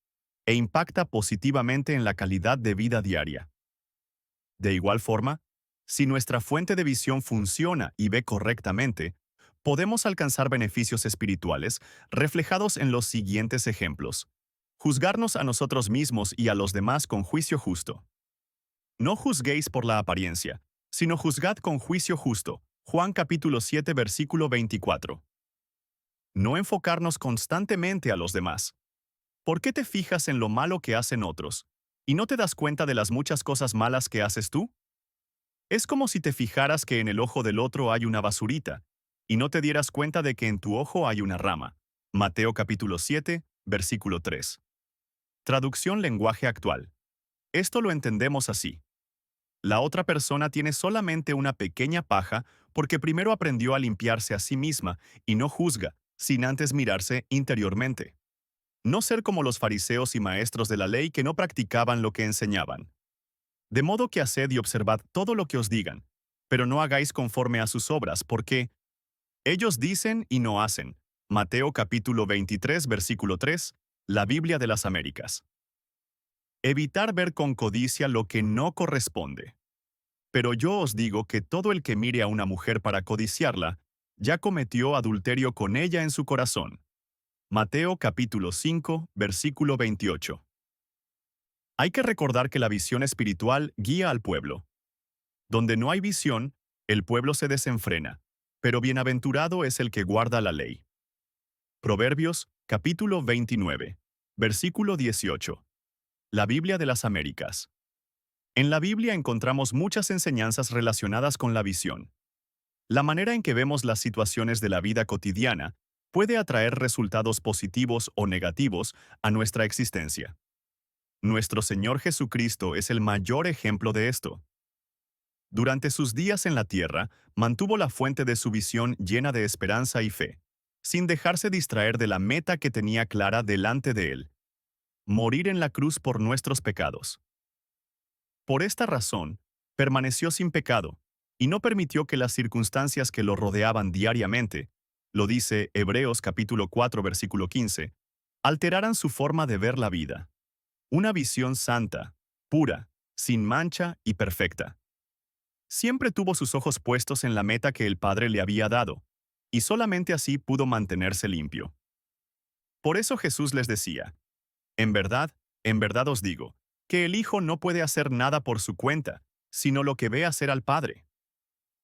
e impacta positivamente en la calidad de vida diaria. De igual forma, si nuestra fuente de visión funciona y ve correctamente, podemos alcanzar beneficios espirituales reflejados en los siguientes ejemplos. Juzgarnos a nosotros mismos y a los demás con juicio justo. No juzguéis por la apariencia, sino juzgad con juicio justo. Juan capítulo 7, versículo 24. No enfocarnos constantemente a los demás. ¿Por qué te fijas en lo malo que hacen otros y no te das cuenta de las muchas cosas malas que haces tú? Es como si te fijaras que en el ojo del otro hay una basurita y no te dieras cuenta de que en tu ojo hay una rama. Mateo capítulo 7, versículo 3. Traducción lenguaje actual. Esto lo entendemos así. La otra persona tiene solamente una pequeña paja porque primero aprendió a limpiarse a sí misma y no juzga, sin antes mirarse interiormente. No ser como los fariseos y maestros de la ley que no practicaban lo que enseñaban. De modo que haced y observad todo lo que os digan, pero no hagáis conforme a sus obras, porque ellos dicen y no hacen. Mateo capítulo 23, versículo 3, la Biblia de las Américas. Evitar ver con codicia lo que no corresponde. Pero yo os digo que todo el que mire a una mujer para codiciarla, ya cometió adulterio con ella en su corazón. Mateo capítulo 5, versículo 28. Hay que recordar que la visión espiritual guía al pueblo. Donde no hay visión, el pueblo se desenfrena, pero bienaventurado es el que guarda la ley. Proverbios capítulo 29, versículo 18. La Biblia de las Américas. En la Biblia encontramos muchas enseñanzas relacionadas con la visión. La manera en que vemos las situaciones de la vida cotidiana puede atraer resultados positivos o negativos a nuestra existencia. Nuestro Señor Jesucristo es el mayor ejemplo de esto. Durante sus días en la tierra, mantuvo la fuente de su visión llena de esperanza y fe, sin dejarse distraer de la meta que tenía clara delante de él: morir en la cruz por nuestros pecados. Por esta razón, permaneció sin pecado, y no permitió que las circunstancias que lo rodeaban diariamente, lo dice Hebreos capítulo 4 versículo 15, alteraran su forma de ver la vida. Una visión santa, pura, sin mancha y perfecta. Siempre tuvo sus ojos puestos en la meta que el Padre le había dado, y solamente así pudo mantenerse limpio. Por eso Jesús les decía: en verdad os digo, que el Hijo no puede hacer nada por su cuenta, sino lo que ve hacer al Padre.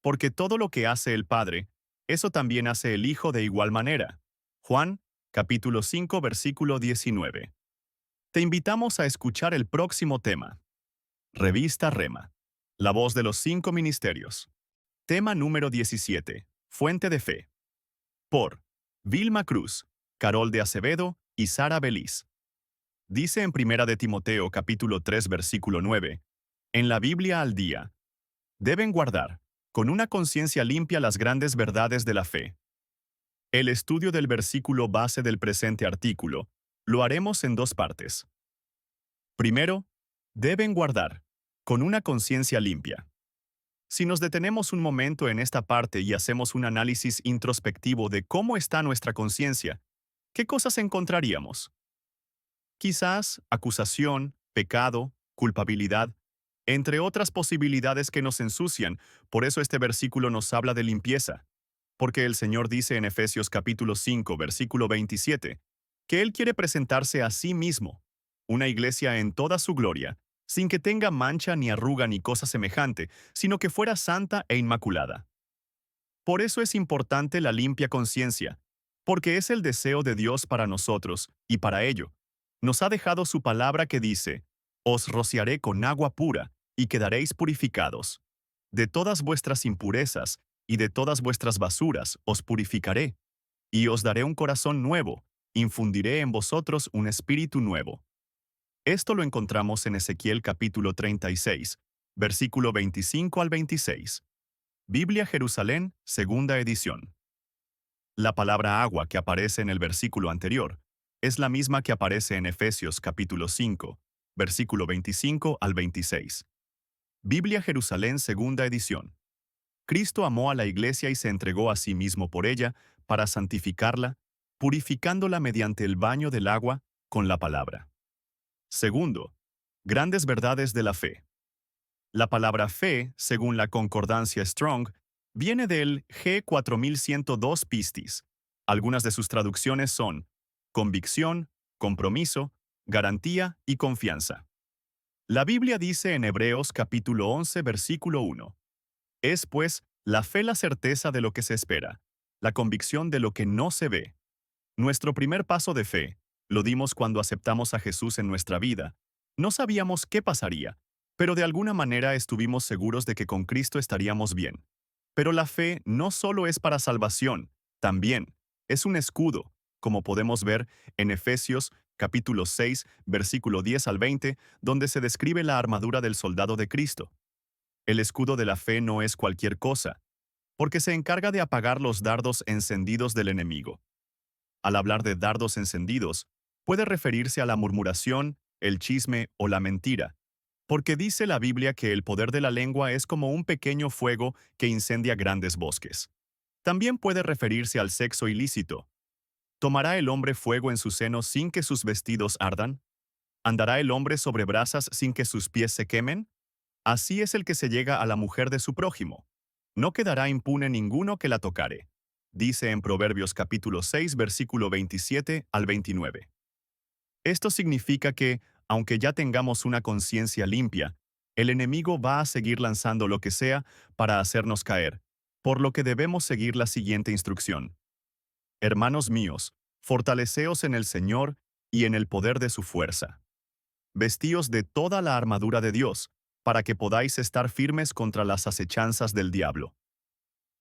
Porque todo lo que hace el Padre, eso también hace el Hijo de igual manera. Juan, capítulo 5, versículo 19. Te invitamos a escuchar el próximo tema. Revista Rema. La voz de los 5 ministerios. Tema número 17. Fuente de fe. Por Vilma Cruz, Carol de Acevedo y Sara Beliz. Dice en Primera de Timoteo capítulo 3 versículo 9, en la Biblia al día, deben guardar, con una conciencia limpia, las grandes verdades de la fe. El estudio del versículo base del presente artículo lo haremos en 2 partes. Primero, deben guardar, con una conciencia limpia. Si nos detenemos un momento en esta parte y hacemos un análisis introspectivo de cómo está nuestra conciencia, ¿qué cosas encontraríamos? Quizás acusación, pecado, culpabilidad, entre otras posibilidades que nos ensucian. Por eso este versículo nos habla de limpieza. Porque el Señor dice en Efesios capítulo 5, versículo 27, que Él quiere presentarse a sí mismo, una iglesia en toda su gloria, sin que tenga mancha ni arruga ni cosa semejante, sino que fuera santa e inmaculada. Por eso es importante la limpia conciencia, porque es el deseo de Dios para nosotros, y para ello, nos ha dejado su palabra que dice, os rociaré con agua pura, y quedaréis purificados. De todas vuestras impurezas, y de todas vuestras basuras os purificaré, y os daré un corazón nuevo, infundiré en vosotros un espíritu nuevo. Esto lo encontramos en Ezequiel capítulo 36, versículo 25 al 26. Biblia Jerusalén, segunda edición. La palabra agua que aparece en el versículo anterior es la misma que aparece en Efesios capítulo 5, versículo 25 al 26. Biblia Jerusalén, segunda edición. Cristo amó a la iglesia y se entregó a sí mismo por ella para santificarla, purificándola mediante el baño del agua con la palabra. Segundo, grandes verdades de la fe. La palabra fe, según la concordancia Strong, viene del G4102 pistis. Algunas de sus traducciones son convicción, compromiso, garantía y confianza. La Biblia dice en Hebreos capítulo 11 versículo 1. Es pues la fe la certeza de lo que se espera, la convicción de lo que no se ve. Nuestro primer paso de fe lo dimos cuando aceptamos a Jesús en nuestra vida. No sabíamos qué pasaría, pero de alguna manera estuvimos seguros de que con Cristo estaríamos bien. Pero la fe no solo es para salvación, también es un escudo, como podemos ver en Efesios capítulo 6, versículo 10 al 20, donde se describe la armadura del soldado de Cristo. El escudo de la fe no es cualquier cosa, porque se encarga de apagar los dardos encendidos del enemigo. Al hablar de dardos encendidos, puede referirse a la murmuración, el chisme o la mentira, porque dice la Biblia que el poder de la lengua es como un pequeño fuego que incendia grandes bosques. También puede referirse al sexo ilícito. ¿Tomará el hombre fuego en su seno sin que sus vestidos ardan? ¿Andará el hombre sobre brasas sin que sus pies se quemen? Así es el que se llega a la mujer de su prójimo. No quedará impune ninguno que la tocare. Dice en Proverbios capítulo 6, versículo 27 al 29. Esto significa que, aunque ya tengamos una conciencia limpia, el enemigo va a seguir lanzando lo que sea para hacernos caer, por lo que debemos seguir la siguiente instrucción. Hermanos míos, fortaleceos en el Señor y en el poder de su fuerza. Vestíos de toda la armadura de Dios, para que podáis estar firmes contra las acechanzas del diablo.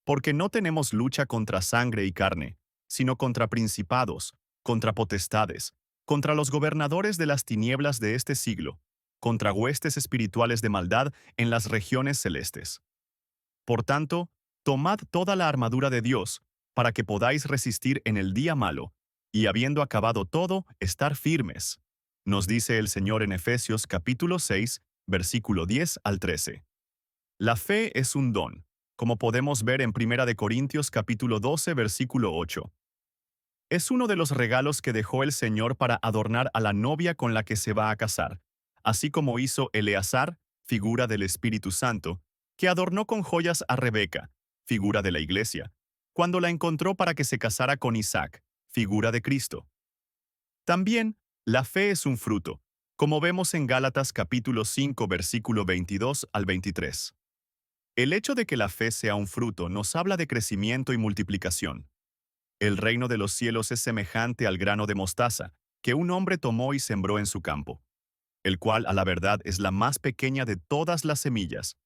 Porque no tenemos lucha contra sangre y carne, sino contra principados, contra potestades, contra los gobernadores de las tinieblas de este siglo, contra huestes espirituales de maldad en las regiones celestes. Por tanto, tomad toda la armadura de Dios, para que podáis resistir en el día malo, y habiendo acabado todo, estar firmes. Nos dice el Señor en Efesios capítulo 6, versículo 10 al 13. La fe es un don, como podemos ver en Primera de Corintios capítulo 12, versículo 8. Es uno de los regalos que dejó el Señor para adornar a la novia con la que se va a casar, así como hizo Eleazar, figura del Espíritu Santo, que adornó con joyas a Rebeca, figura de la Iglesia, cuando la encontró para que se casara con Isaac, figura de Cristo. También, la fe es un fruto, como vemos en Gálatas capítulo 5, versículo 22 al 23. El hecho de que la fe sea un fruto nos habla de crecimiento y multiplicación. El reino de los cielos es semejante al grano de mostaza, que un hombre tomó y sembró en su campo, el cual a la verdad es la más pequeña de todas las semillas.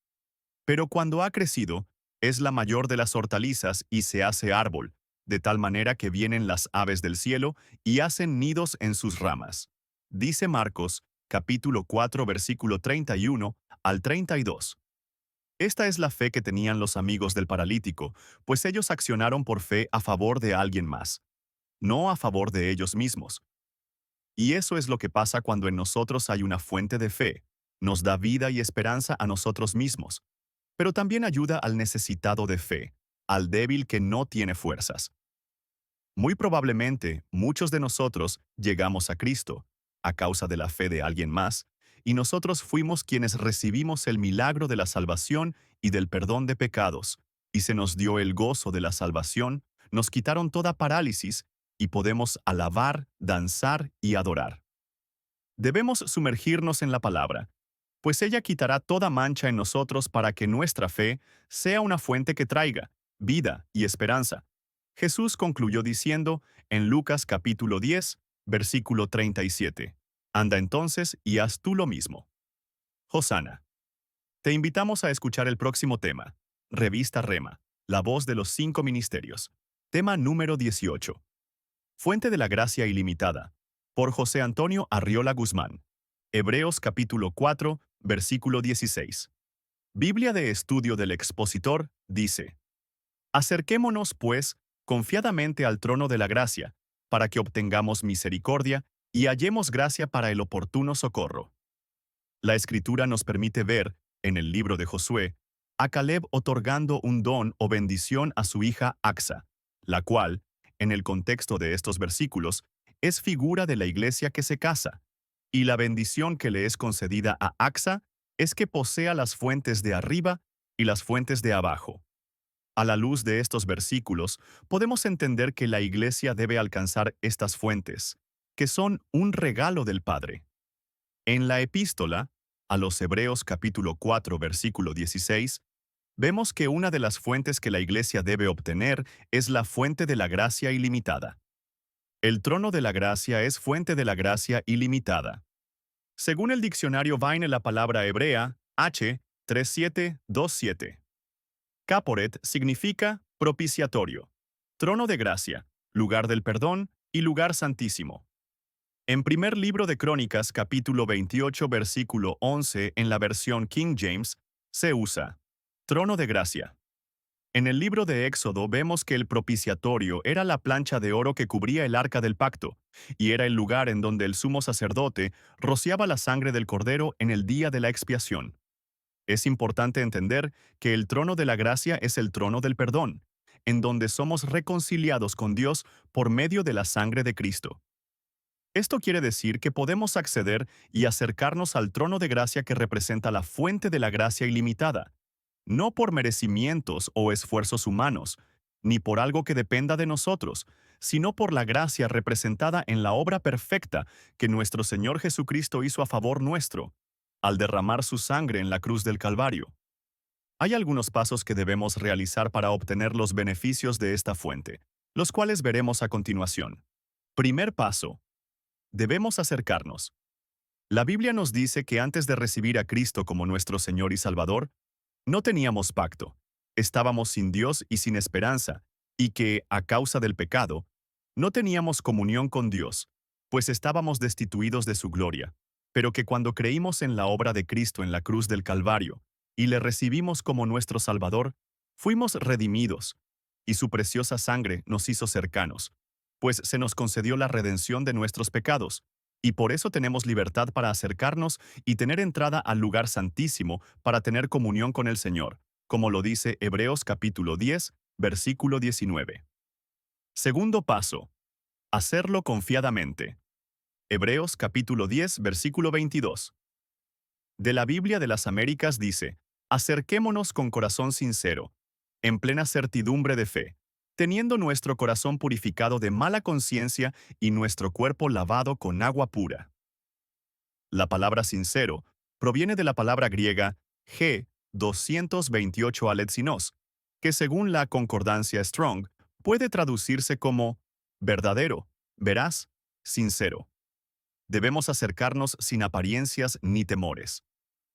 Pero cuando ha crecido, es la mayor de las hortalizas y se hace árbol, de tal manera que vienen las aves del cielo y hacen nidos en sus ramas. Dice Marcos, capítulo 4, versículo 31 al 32. Esta es la fe que tenían los amigos del paralítico, pues ellos accionaron por fe a favor de alguien más, no a favor de ellos mismos. Y eso es lo que pasa cuando en nosotros hay una fuente de fe. Nos da vida y esperanza a nosotros mismos, pero también ayuda al necesitado de fe, al débil que no tiene fuerzas. Muy probablemente, muchos de nosotros llegamos a Cristo a causa de la fe de alguien más, y nosotros fuimos quienes recibimos el milagro de la salvación y del perdón de pecados, y se nos dio el gozo de la salvación, nos quitaron toda parálisis, y podemos alabar, danzar y adorar. Debemos sumergirnos en la palabra, pues ella quitará toda mancha en nosotros para que nuestra fe sea una fuente que traiga vida y esperanza. Jesús concluyó diciendo en Lucas capítulo 10, versículo 37, Anda entonces y haz tú lo mismo. Hosana. Te invitamos a escuchar el próximo tema, Revista Rema, la voz de los 5 ministerios. Tema número 18. Fuente de la gracia ilimitada, por José Antonio Arriola Guzmán. Hebreos capítulo 4, versículo 16. Biblia de Estudio del Expositor dice: Acerquémonos, pues, confiadamente al trono de la gracia, para que obtengamos misericordia y hallemos gracia para el oportuno socorro. La Escritura nos permite ver, en el libro de Josué, a Caleb otorgando un don o bendición a su hija Axa, la cual, en el contexto de estos versículos, es figura de la iglesia que se casa, y la bendición que le es concedida a Axa es que posea las fuentes de arriba y las fuentes de abajo. A la luz de estos versículos, podemos entender que la iglesia debe alcanzar estas fuentes, que son un regalo del Padre. En la epístola, a los Hebreos capítulo 4, versículo 16, vemos que una de las fuentes que la iglesia debe obtener es la fuente de la gracia ilimitada. El trono de la gracia es fuente de la gracia ilimitada. Según el diccionario Vine, la palabra hebrea, H3727. Caporet significa propiciatorio, trono de gracia, lugar del perdón y lugar santísimo. En primer libro de Crónicas, capítulo 28, versículo 11, en la versión King James, se usa trono de gracia. En el libro de Éxodo vemos que el propiciatorio era la plancha de oro que cubría el arca del pacto, y era el lugar en donde el sumo sacerdote rociaba la sangre del cordero en el día de la expiación. Es importante entender que el trono de la gracia es el trono del perdón, en donde somos reconciliados con Dios por medio de la sangre de Cristo. Esto quiere decir que podemos acceder y acercarnos al trono de gracia que representa la fuente de la gracia ilimitada, no por merecimientos o esfuerzos humanos, ni por algo que dependa de nosotros, sino por la gracia representada en la obra perfecta que nuestro Señor Jesucristo hizo a favor nuestro, al derramar su sangre en la cruz del Calvario. Hay algunos pasos que debemos realizar para obtener los beneficios de esta fuente, los cuales veremos a continuación. Primer paso. Debemos acercarnos. La Biblia nos dice que antes de recibir a Cristo como nuestro Señor y Salvador, no teníamos pacto, estábamos sin Dios y sin esperanza, y que, a causa del pecado, no teníamos comunión con Dios, pues estábamos destituidos de su gloria, pero que cuando creímos en la obra de Cristo en la cruz del Calvario, y le recibimos como nuestro Salvador, fuimos redimidos, y su preciosa sangre nos hizo cercanos, pues se nos concedió la redención de nuestros pecados, y por eso tenemos libertad para acercarnos y tener entrada al lugar santísimo para tener comunión con el Señor, como lo dice Hebreos capítulo 10, versículo 19. Segundo paso. Hacerlo confiadamente. Hebreos capítulo 10, versículo 22. De la Biblia de las Américas dice: Acerquémonos con corazón sincero, en plena certidumbre de fe, teniendo nuestro corazón purificado de mala conciencia y nuestro cuerpo lavado con agua pura. La palabra sincero proviene de la palabra griega G 228 aletzinos, que según la concordancia Strong puede traducirse como verdadero, veraz, sincero. Debemos acercarnos sin apariencias ni temores.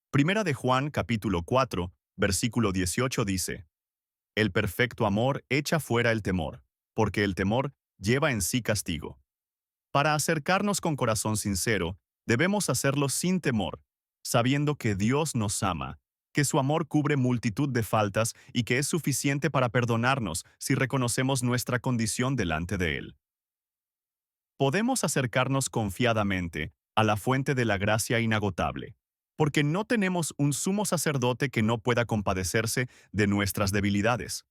Primera de Juan capítulo 4, versículo 18 dice: El perfecto amor echa fuera el temor, porque el temor lleva en sí castigo. Para acercarnos con corazón sincero, debemos hacerlo sin temor, sabiendo que Dios nos ama, que su amor cubre multitud de faltas y que es suficiente para perdonarnos si reconocemos nuestra condición delante de Él. Podemos acercarnos confiadamente a la fuente de la gracia inagotable, porque no tenemos un sumo sacerdote que no pueda compadecerse de nuestras debilidades.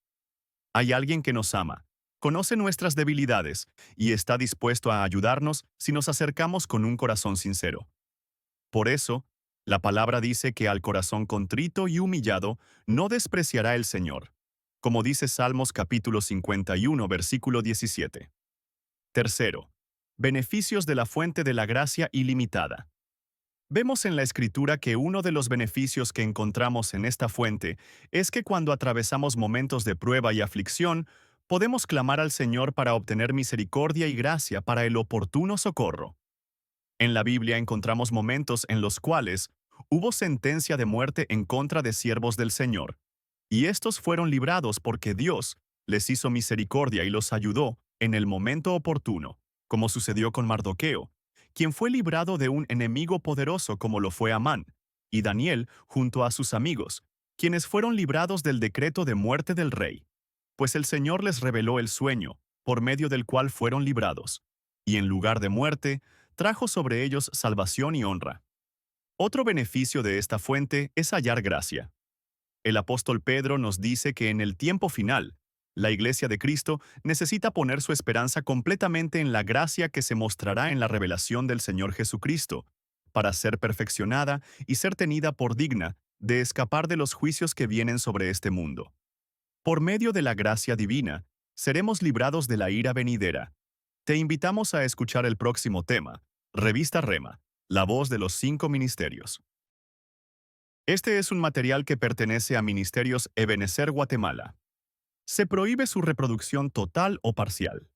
Hay alguien que nos ama, conoce nuestras debilidades y está dispuesto a ayudarnos si nos acercamos con un corazón sincero. Por eso, la palabra dice que al corazón contrito y humillado no despreciará el Señor, como dice Salmos capítulo 51, versículo 17. Tercero, beneficios de la fuente de la gracia ilimitada. Vemos en la Escritura que uno de los beneficios que encontramos en esta fuente es que cuando atravesamos momentos de prueba y aflicción, podemos clamar al Señor para obtener misericordia y gracia para el oportuno socorro. En la Biblia encontramos momentos en los cuales hubo sentencia de muerte en contra de siervos del Señor, y estos fueron librados porque Dios les hizo misericordia y los ayudó en el momento oportuno, como sucedió con Mardoqueo, quien fue librado de un enemigo poderoso como lo fue Amán, y Daniel junto a sus amigos, quienes fueron librados del decreto de muerte del rey, pues el Señor les reveló el sueño, por medio del cual fueron librados, y en lugar de muerte, trajo sobre ellos salvación y honra. Otro beneficio de esta fuente es hallar gracia. El apóstol Pedro nos dice que en el tiempo final, la Iglesia de Cristo necesita poner su esperanza completamente en la gracia que se mostrará en la revelación del Señor Jesucristo, para ser perfeccionada y ser tenida por digna de escapar de los juicios que vienen sobre este mundo. Por medio de la gracia divina, seremos librados de la ira venidera. Te invitamos a escuchar el próximo tema, Revista Rema, la voz de los 5 ministerios. Este es un material que pertenece a Ministerios Ebenecer Guatemala. Se prohíbe su reproducción total o parcial.